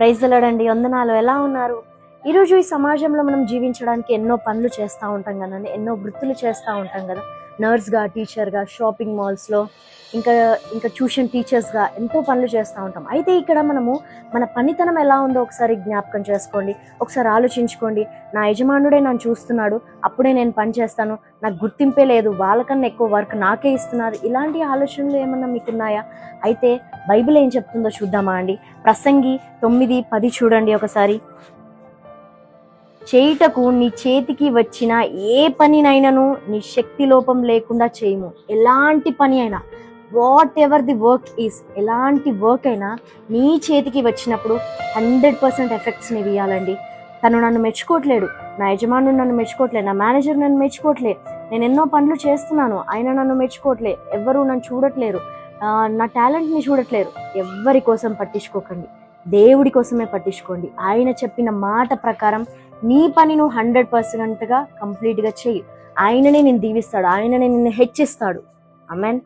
Praise lord, వందనాలు. ఎలా ఉన్నారు? ఈరోజు ఈ సమాజంలో మనం జీవించడానికి ఎన్నో పనులు చేస్తూ ఉంటాం కదండి, ఎన్నో వృత్తులు చేస్తూ ఉంటాం కదా. నర్స్గా, టీచర్గా, షాపింగ్ మాల్స్లో, ఇంకా ఇంకా ట్యూషన్ టీచర్స్గా ఎంతో పనులు చేస్తూ ఉంటాం. అయితే ఇక్కడ మనము మన పనితనం ఎలా ఉందో ఒకసారి జ్ఞాపకం చేసుకోండి, ఒకసారి ఆలోచించుకోండి. నా యజమానుడే నన్ను చూస్తున్నాడు, అప్పుడే నేను పని చేస్తాను, నాకు గుర్తింపే లేదు, వాళ్ళకన్నా ఎక్కువ వర్క్ నాకే ఇస్తున్నారు. ఇలాంటి ఆలోచనలు ఏమన్నా మీకున్నాయా? అయితే బైబిల్ ఏం చెప్తుందో చూద్దామా అండి. ప్రసంగి 9:10 చూడండి ఒకసారి. చేయుటకు నీ చేతికి వచ్చిన ఏ పనినైనాను నీ శక్తి లోపం లేకుండా చేయము. ఎలాంటి పని అయినా, what ever the work is, ఎలాంటి వర్క్ అయినా నీ చేతికి వచ్చినప్పుడు 100% ఎఫెక్ట్స్ నీవు ఇవ్వాలండి. తను నన్ను మెచ్చుకోవట్లేడు, నా యజమానుడు నన్ను మెచ్చుకోవట్లేదు, నా మేనేజర్ నన్ను మెచ్చుకోవట్లే, నేను ఎన్నో పనులు చేస్తున్నాను, ఆయన నన్ను మెచ్చుకోవట్లే, ఎవ్వరూ నన్ను చూడట్లేరు, నా టాలెంట్ని చూడట్లేరు. ఎవ్వరి కోసం పట్టించుకోకండి, దేవుడి కోసమే పట్టించుకోండి. ఆయన చెప్పిన మాట ప్రకారం నీ పని నువ్వు 100%గా కంప్లీట్గా చెయ్యి. ఆయననే నిన్ను దీవిస్తాడు, ఆయననే నిన్ను హెచ్చిస్తాడు. ఆమేన్.